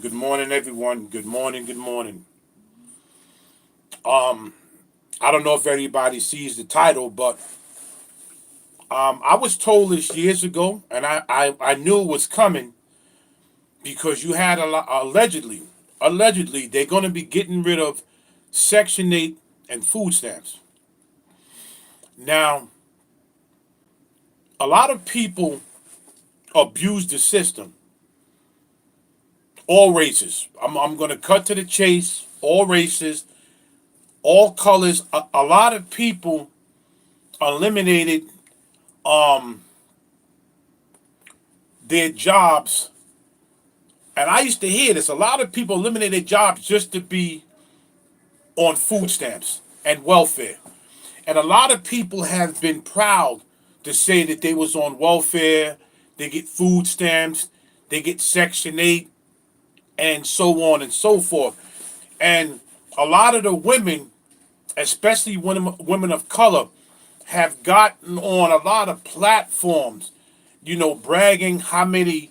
Good morning, everyone. Good morning. Good morning. Um, I don't know if everybody sees the title, but I was told this years ago, and I knew it was coming because you had allegedly they're going to be getting rid of Section 8 and food stamps. Now, a lot of people abuse the system, all races. I'm going to cut to the chase, all races, all colors. A lot of people eliminated um, their jobs. And I used to hear this. A lot of people eliminate their jobs just to be on food stamps and welfare. And a lot of people have been proud to say that they was on welfare, they get food stamps, they get Section 8, and so on and so forth. And a lot of the women, especially women of color, have gotten on a lot of platforms, bragging how many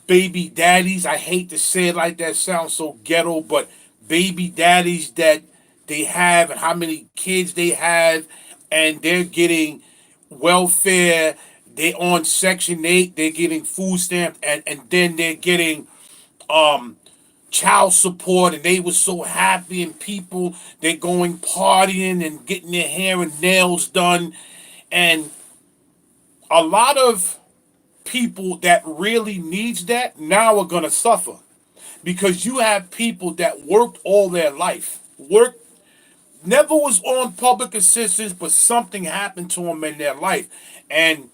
baby daddies. I hate to say it like that, sounds so ghetto, but baby daddies that they have and how many kids they have, and they're getting welfare. They on Section 8, they're getting food stamps, and then they're getting um child support, and they were so happy, and people, they're going partying and getting their hair and nails done. And a lot of people that really needs that now are gonna suffer because you have people that worked all their life, worked, never was on public assistance, but something happened to them in their life, and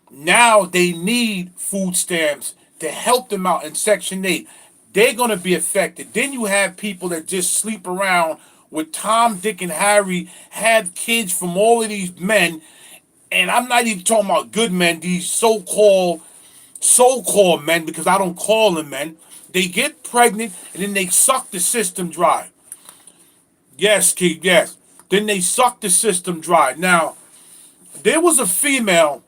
now they need food stamps to help them out in Section 8. They're gonna be affected. Then you have people that just sleep around with Tom, Dick, and Harry, have kids from all of these men, and I'm not even talking about good men, these so-called men, because I don't call them men. They get pregnant and then they suck the system dry. Yes, Keith, yes. Then they suck the system dry. Now, there was a female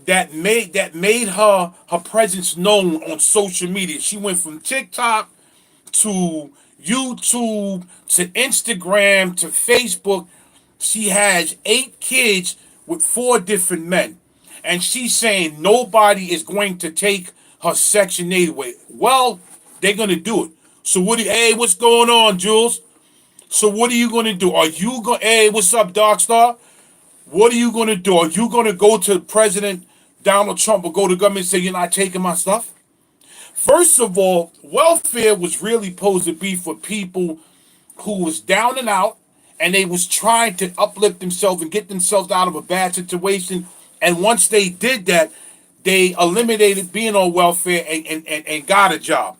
that made her presence known on social media. She went from TikTok to YouTube to Instagram to Facebook. She has 8 kids with 4 different men. And she's saying nobody is going to take her Section 8 away. Well, they're going to do it. So hey, what's going on, Jules? So what are you going to do? Are you going, hey, what's up, Darkstar? What are you going to do? Are you going to go to President Donald Trump or go to government and say you're not taking my stuff? First of all, welfare was really supposed to be for people who was down and out, and they was trying to uplift themselves and get themselves out of a bad situation. And once they did that, they eliminated being on welfare and got a job.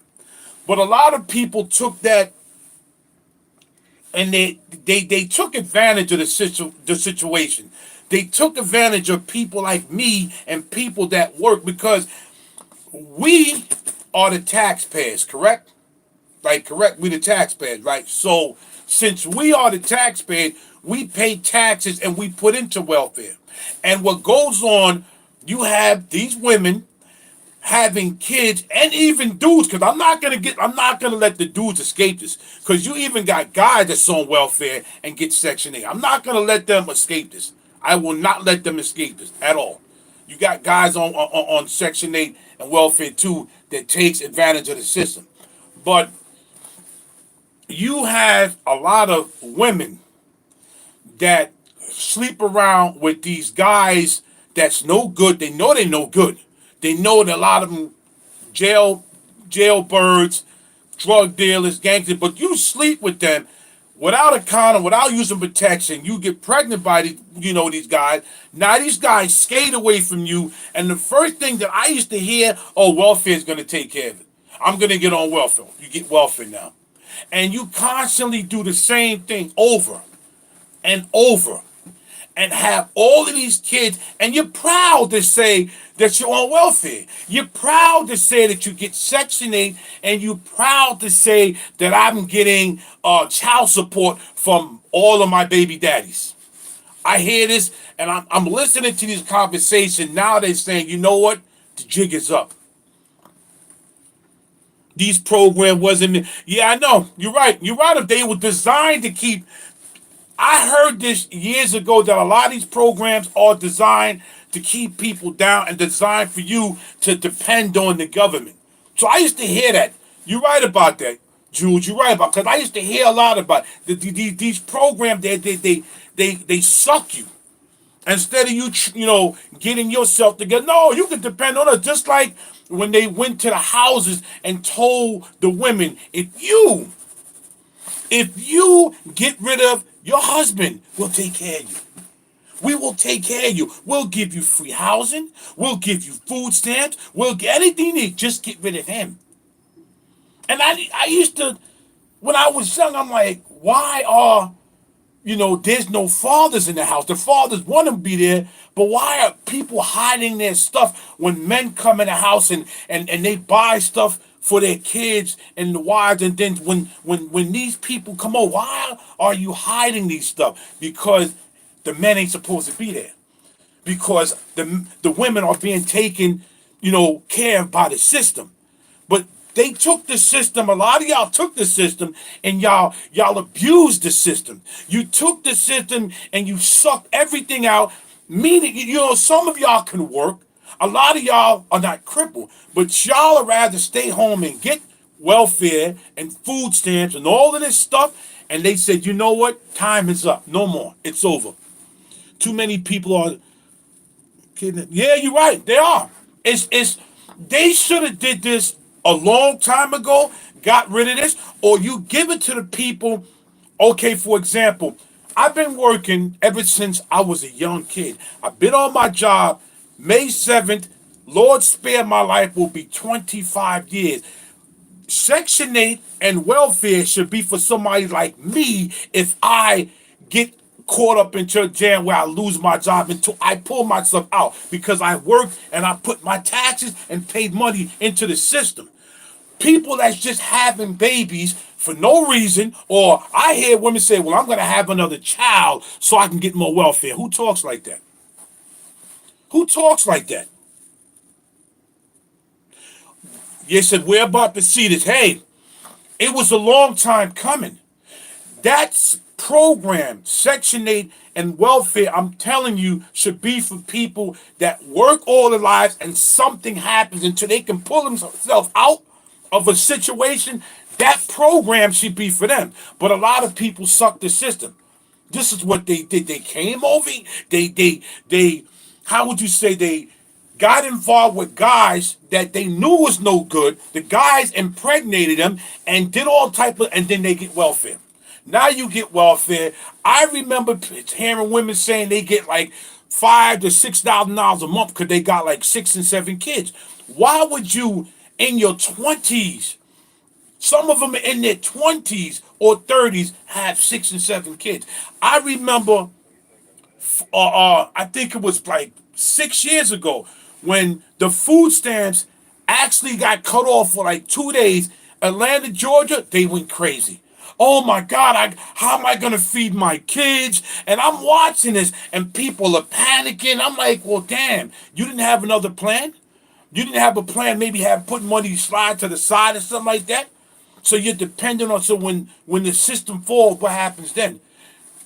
But a lot of people took that and they took advantage of the situation. They took advantage of people like me and people that work because we are the taxpayers, correct? Like, correct, we the taxpayers, right? So since we are the taxpayers, we pay taxes and we put into welfare. And what goes on, you have these women having kids and even dudes, because I'm not gonna let the dudes escape this. Because you even got guys that's on welfare and get Section 8. I'm not gonna let them escape this. I will not let them escape this at all. You got guys on Section 8 and welfare too that takes advantage of the system. But you have a lot of women that sleep around with these guys that's no good. They know they're no good. They know that a lot of them jail jailbirds, drug dealers, gangsters, but you sleep with them without a condom, without using protection. You get pregnant by these guys. Now these guys skate away from you, and the first thing that I used to hear, oh, welfare is going to take care of it. I'm going to get on welfare. You get welfare now. And you constantly do the same thing over and over and have all of these kids, and you're proud to say that you're on welfare. You're proud to say that you get Section 8, and you're proud to say that I'm getting child support from all of my baby daddies. I hear this, and I'm listening to these conversations. Now they're saying, you know what? The jig is up. These programs wasn't. Yeah, I know. You're right. You're right. If they were designed to keep. I heard this years ago that a lot of these programs are designed to keep people down and designed for you to depend on the government. So I used to hear that. You're right about that, Jules. You're right about because I used to hear a lot about these programs. They suck you. Instead of you, getting yourself together. No, you can depend on it. Just like when they went to the houses and told the women, if you get rid of your husband, we'll take care of you. We will take care of you. We'll give you free housing. We'll give you food stamps. We'll get anything you need. Just get rid of him. And I used to, when I was young, I'm like, why are there's no fathers in the house. The fathers want to be there, but why are people hiding their stuff when men come in the house and they buy stuff for their kids and the wives, and then when these people come over, why are you hiding these stuff? Because the men ain't supposed to be there. Because the women are being taken, care of by the system. But they took the system. A lot of y'all took the system and y'all abused the system. You took the system and you sucked everything out. Meaning, some of y'all can work. A lot of y'all are not crippled, but y'all would rather stay home and get welfare and food stamps and all of this stuff. And they said, you know what? Time is up. No more. It's over. Too many people are kidding. Yeah, you're right. They are. It's they should have did this a long time ago, got rid of this, or you give it to the people. Okay, for example, I've been working ever since I was a young kid. I've been on my job. May 7th, Lord spare my life, will be 25 years. Section 8 and welfare should be for somebody like me if I get caught up into a jam where I lose my job until I pull myself out because I worked and I put my taxes and paid money into the system. People that's just having babies for no reason, or I hear women say, well, I'm going to have another child so I can get more welfare. Who talks like that? Who talks like that? You said, we're about to see this. Hey, it was a long time coming. That's programmed. Section 8 and welfare, I'm telling you, should be for people that work all their lives and something happens until they can pull themselves out of a situation. That program should be for them. But a lot of people suck the system. This is what they did. They came over. They how would you say, they got involved with guys that they knew was no good. The guys impregnated them and did all type of, and then they get welfare. Now you get welfare. I remember hearing women saying they get like $5,000 to $6,000 a month because they got like 6 and 7 kids. Why would you in your 20s? Some of them in their 20s or 30s have 6 and 7 kids. I remember, I think it was like 6 years ago when the food stamps actually got cut off for like 2 days. Atlanta, Georgia, they went crazy. Oh my God, how am I going to feed my kids? And I'm watching this and people are panicking. I'm like, well, damn, you didn't have another plan? You didn't have a plan, maybe have put money slide to the side or something like that? So you're dependent on, so when the system falls, what happens then?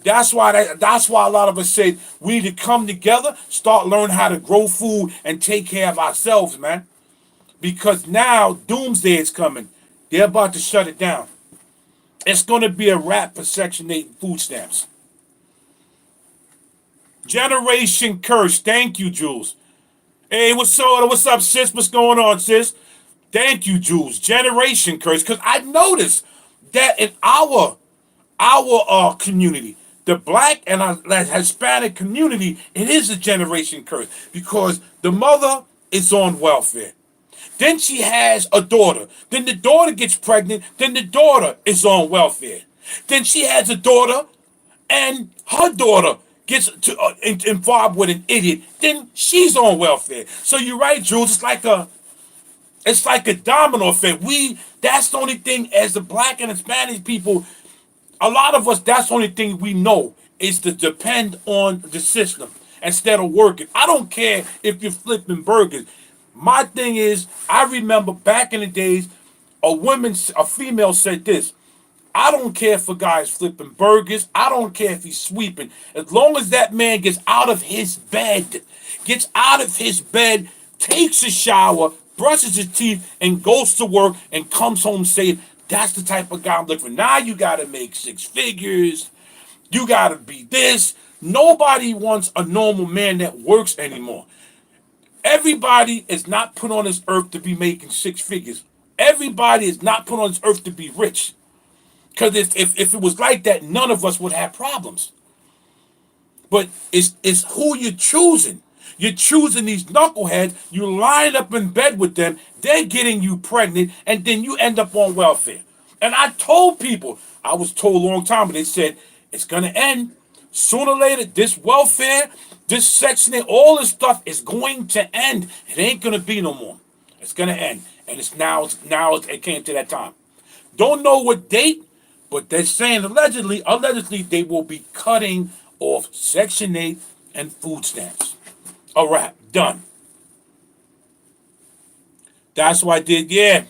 That's why a lot of us said we need to come together, start learning how to grow food and take care of ourselves, man. Because now doomsday is coming. They're about to shut it down. It's going to be a wrap for Section 8 food stamps. Generation curse. Thank you, Jules. Hey, what's up, sis? What's going on, sis? Thank you, Jules. Generation curse. Because I noticed that in our community, the black and Hispanic community, it is a generation curse because the mother is on welfare. Then she has a daughter. Then the daughter gets pregnant. Then the daughter is on welfare. Then she has a daughter, and her daughter gets involved with an idiot. Then she's on welfare. So you're right, Jules. It's like a domino effect. That's the only thing as the black and Hispanic people. A lot of us, that's the only thing we know is to depend on the system instead of working. I don't care if you're flipping burgers. My thing is, I remember back in the days, A female said this: I don't care if a guy's flipping burgers. I don't care if he's sweeping. As long as that man gets out of his bed, takes a shower, brushes his teeth, and goes to work and comes home safe, that's the type of guy I'm looking for. Now you gotta make six figures. You gotta be this. Nobody wants a normal man that works anymore. Everybody is not put on this earth to be making six figures. Everybody is not put on this earth to be rich. Because if it was like that, none of us would have problems. But it's who you're choosing. You're choosing these knuckleheads. You line up in bed with them. They're getting you pregnant, and then you end up on welfare. And I told people, I was told a long time, but they said it's gonna end sooner or later. This welfare, this Section 8, all this stuff is going to end. It ain't gonna be no more. It's gonna end, and it came to that time. Don't know what date, but they're saying allegedly they will be cutting off Section 8 and food stamps. A wrap, done. That's what I did, yeah.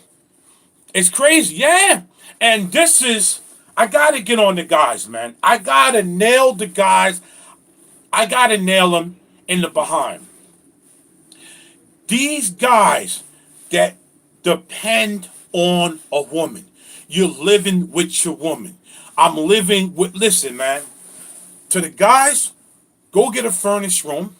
It's crazy, yeah. And I gotta get on the guys, man. I gotta nail the guys. I gotta nail them in the behind. These guys that depend on a woman. You're living with your woman. Listen, man. To the guys, go get a furnished room.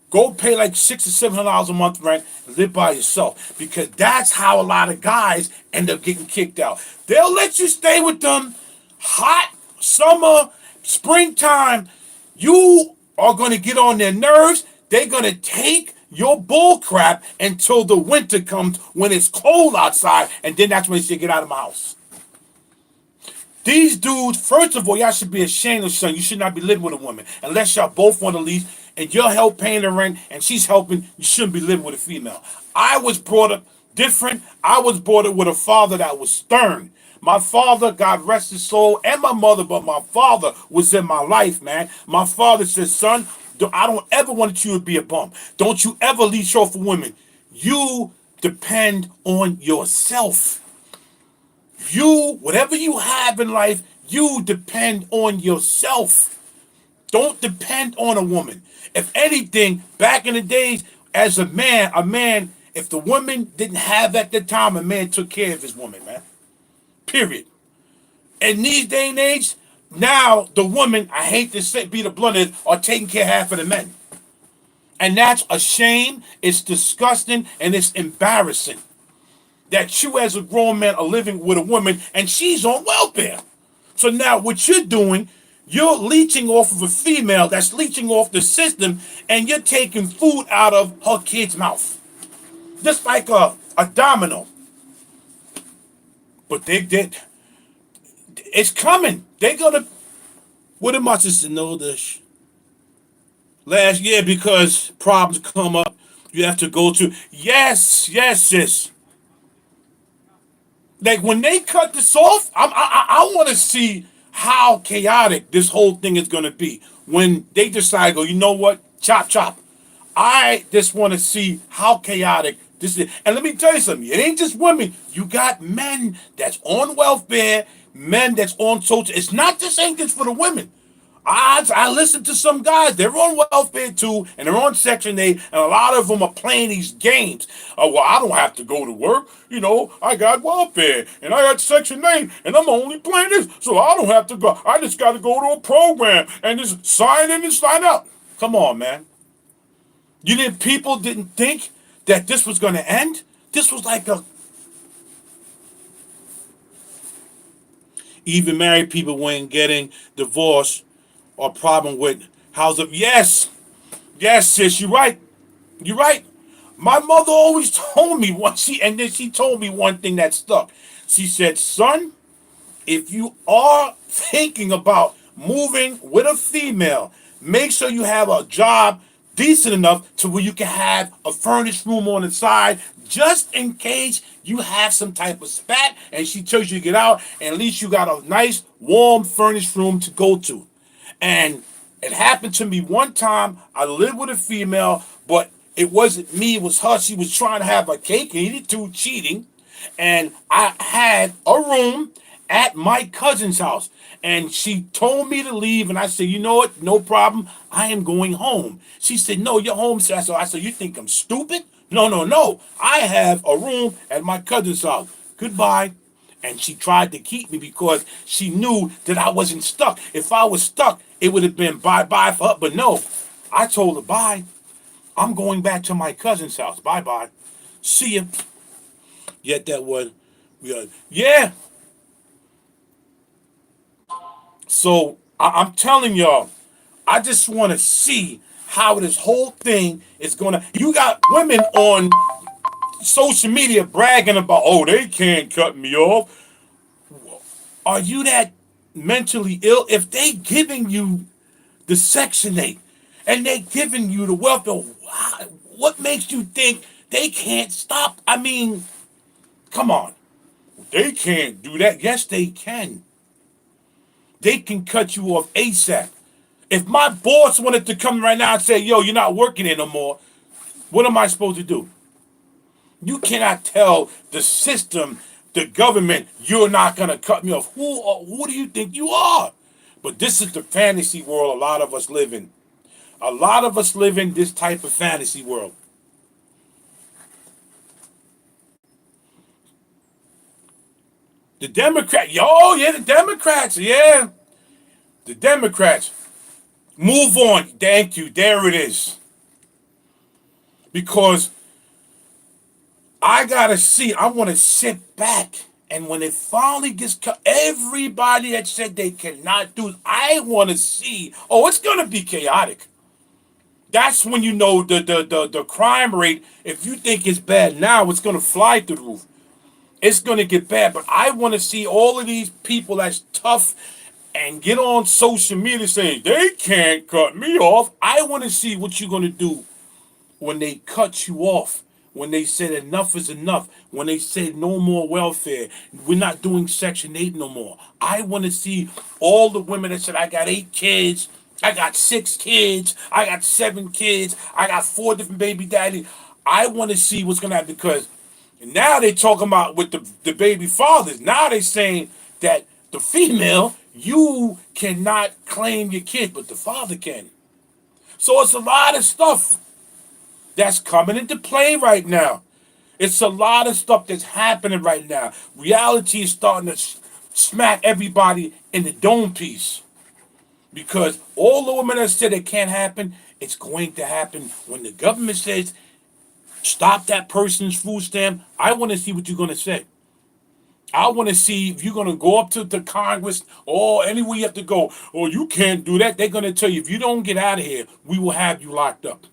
Go pay like $600 or $700 a month rent and live by yourself. Because that's how a lot of guys end up getting kicked out. They'll let you stay with them hot, summer, springtime. You are going to get on their nerves. They're going to take your bull crap until the winter comes when it's cold outside. And then that's when they say, get out of my house. These dudes, first of all, y'all should be ashamed of son. You should not be living with a woman unless y'all both want to leave and you're help paying the rent and she's helping. You shouldn't be living with a female. I was brought up different. I was brought up with a father that was stern. My father, God rest his soul, and my mother, but my father was in my life, man. My father said, son, I don't ever want you to be a bum. Don't you ever leech off of women. You depend on yourself. Whatever you have in life, you depend on yourself. Don't depend on a woman. If anything, back in the days, as a man, if the woman didn't have at the time, a man took care of his woman, man. Period. In these day and age, now the women, I hate to say, be the blunt, are taking care of half of the men. And that's a shame, it's disgusting, and it's embarrassing. That you as a grown man are living with a woman and she's on welfare. So now what you're doing, you're leeching off of a female that's leeching off the system and you're taking food out of her kid's mouth. Just like a domino. But they did. It's coming. They're gonna. What am I supposed to know this? Last year, because problems come up, you have to go to. Yes, sis. Like when they cut this off, I want to see how chaotic this whole thing is gonna be when they decide, go, you know what, chop chop. I just want to see how chaotic this is. And let me tell you something. It ain't just women. You got men that's on welfare, men that's on social. It's not the same thing for the women. I listen to some guys. They're on welfare too, and they're on Section 8, and a lot of them are playing these games. Well, I don't have to go to work. You know, I got welfare, and I got Section 8, and I'm only playing this, so I don't have to go. I just got to go to a program and just sign in and sign out. Come on, man. People didn't think that this was going to end? This was like a... Even married people weren't getting divorced or problem with yes, sis, you're right. You're right. My mother always told me then she told me one thing that stuck. She said, son, if you are thinking about moving with a female, make sure you have a job decent enough to where you can have a furnished room on the side just in case you have some type of spat and she tells you to get out, and at least you got a nice warm furnished room to go to. And it happened to me one time. I lived with a female, but it wasn't me, it was her. She was trying to have a cake and eat it too, cheating. And I had a room at my cousin's house. And she told me to leave, and I said, you know what? No problem. I am going home. She said, no, you're home. So I said, you think I'm stupid? No, no, no. I have a room at my cousin's house. Goodbye. And she tried to keep me because she knew that I wasn't stuck. If I was stuck, it would have been bye-bye for her. But no, I told her, bye. I'm going back to my cousin's house. Bye-bye. See ya. Yet that was, yeah. So I'm telling y'all, I just want to see how this whole thing is gonna. You got women on social media bragging about, oh, they can't cut me off. Are you that mentally ill? If they giving you the Section 8 and they giving you the welfare, what makes you think they can't stop? I mean, come on. They can't do that. Yes, they can. They can cut you off ASAP. If my boss wanted to come right now and say, yo, you're not working here no more, what am I supposed to do? You cannot tell the system, the government, you're not going to cut me off. Who do you think you are? But this is the fantasy world a lot of us live in. A lot of us live in this type of fantasy world. The Democrats, oh yeah, the Democrats, yeah. The Democrats. Move on. Thank you. There it is. Because I gotta see. I want to sit back, and when it finally gets cut, everybody that said they cannot do it, I want to see. Oh, it's gonna be chaotic. That's when you know the crime rate. If you think it's bad now, it's gonna fly through the roof. It's gonna get bad. But I want to see all of these people that's tough and get on social media saying they can't cut me off. I want to see what you're gonna do when they cut you off, when they said enough is enough, when they said no more welfare, we're not doing Section 8 no more. I want to see all the women that said, I got 8 kids, I got 6 kids, I got 7 kids, I got 4 different baby daddies. I want to see what's going to happen because now they're talking about with the baby fathers. Now they're saying that the female, you cannot claim your kid, but the father can. So it's a lot of stuff that's coming into play right now. It's a lot of stuff that's happening right now. Reality is starting to smack everybody in the dome piece because all the women that said it can't happen, it's going to happen when the government says stop that person's food stamp. I want to see what you're going to say. I want to see if you're going to go up to the Congress or anywhere you have to go. Or you can't do that. They're going to tell you if you don't get out of here, we will have you locked up.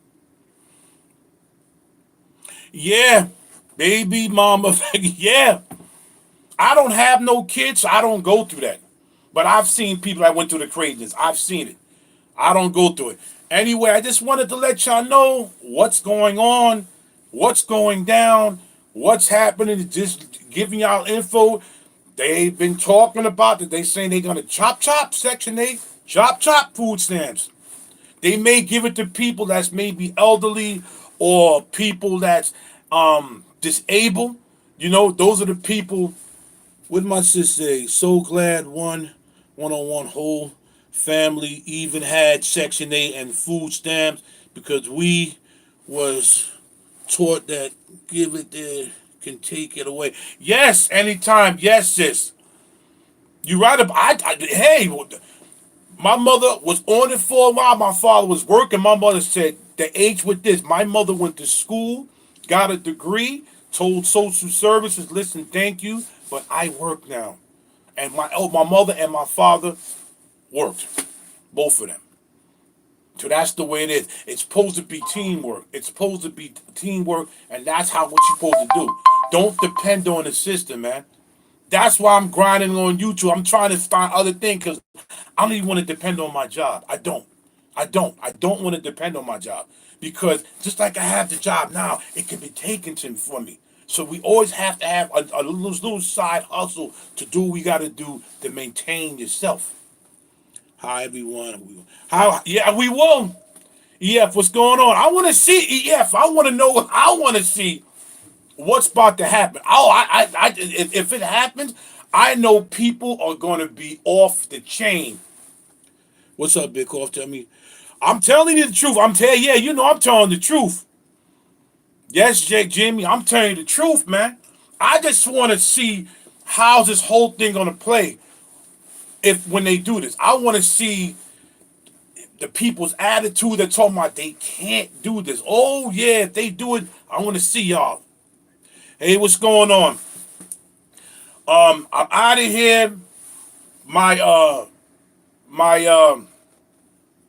Yeah, baby mama. Yeah. I don't have no kids, so I don't go through that. But I've seen people that went through the craziness. I've seen it. I don't go through it. Anyway, I just wanted to let y'all know what's going on, what's going down, what's happening. Just giving y'all info. They've been talking about that. They saying they're gonna chop Section 8, chop food stamps. They may give it to people that's maybe elderly or people that's disabled. You know, those are the people. What my sister say? So glad one-on-one whole family even had Section 8 and food stamps because we was taught that give it there can take it away. Yes, anytime. Yes, sis. You right about hey, my mother was on it for a while. My father was working. My mother said the age with this. My mother went to school, got a degree, told social services, listen, thank you, but I work now. And my mother and my father worked, both of them. So that's the way it is. It's supposed to be teamwork. It's supposed to be teamwork, and that's what you're supposed to do. Don't depend on the system, man. That's why I'm grinding on YouTube. I'm trying to find other things because I don't even want to depend on my job. I don't. I don't want to depend on my job because just like I have the job now, it can be taken from me. So we always have to have a little side hustle to do what we got to do to maintain yourself. Hi everyone. How? Yeah, we will. EF, what's going on? I want to see EF. I want to know what I want to see. what's about to happen. Oh, if it happens, I know people are going to be off the chain. What's up, Big Off? Tell me. I'm telling you the truth. I'm telling yeah, you know I'm telling the truth. Yes, Jake Jimmy, I'm telling you the truth, man. I just want to see how's this whole thing gonna play if when they do this. I want to see the people's attitude that told me they can't do this. Oh yeah, if they do it, I want to see y'all. Hey, what's going on? I'm out of here. My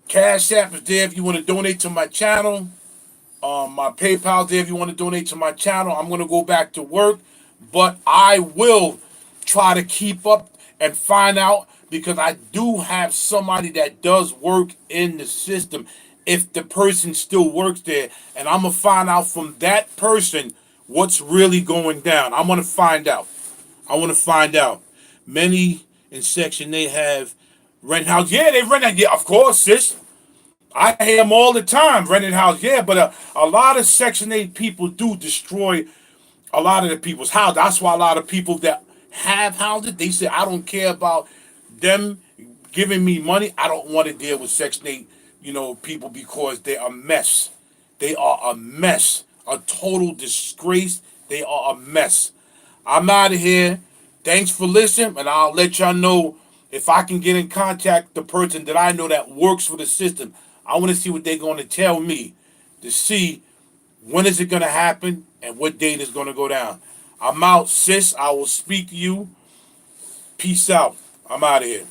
Cash App is there if you want to donate to my channel. My PayPal there if you want to donate to my channel. I'm gonna go back to work, but I will try to keep up and find out because I do have somebody that does work in the system. If the person still works there, and I'm gonna find out from that person what's really going down. I want to find out. I want to find out. Many in Section 8 have rent house. Yeah, they rent out. Yeah, of course, sis. I hear them all the time, renting house. Yeah, but a lot of Section 8 people do destroy a lot of the people's house. That's why a lot of people that have houses, they say, I don't care about them giving me money. I don't want to deal with Section 8, people because they're a mess. They are a mess. A total disgrace. They are a mess. I'm out of here. Thanks for listening, and I'll let y'all know if I can get in contact with the person that I know that works for the system. I want to see what they're going to tell me to see when is it going to happen and what date is going to go down. I'm out, sis. I will speak to you. Peace out. I'm out of here.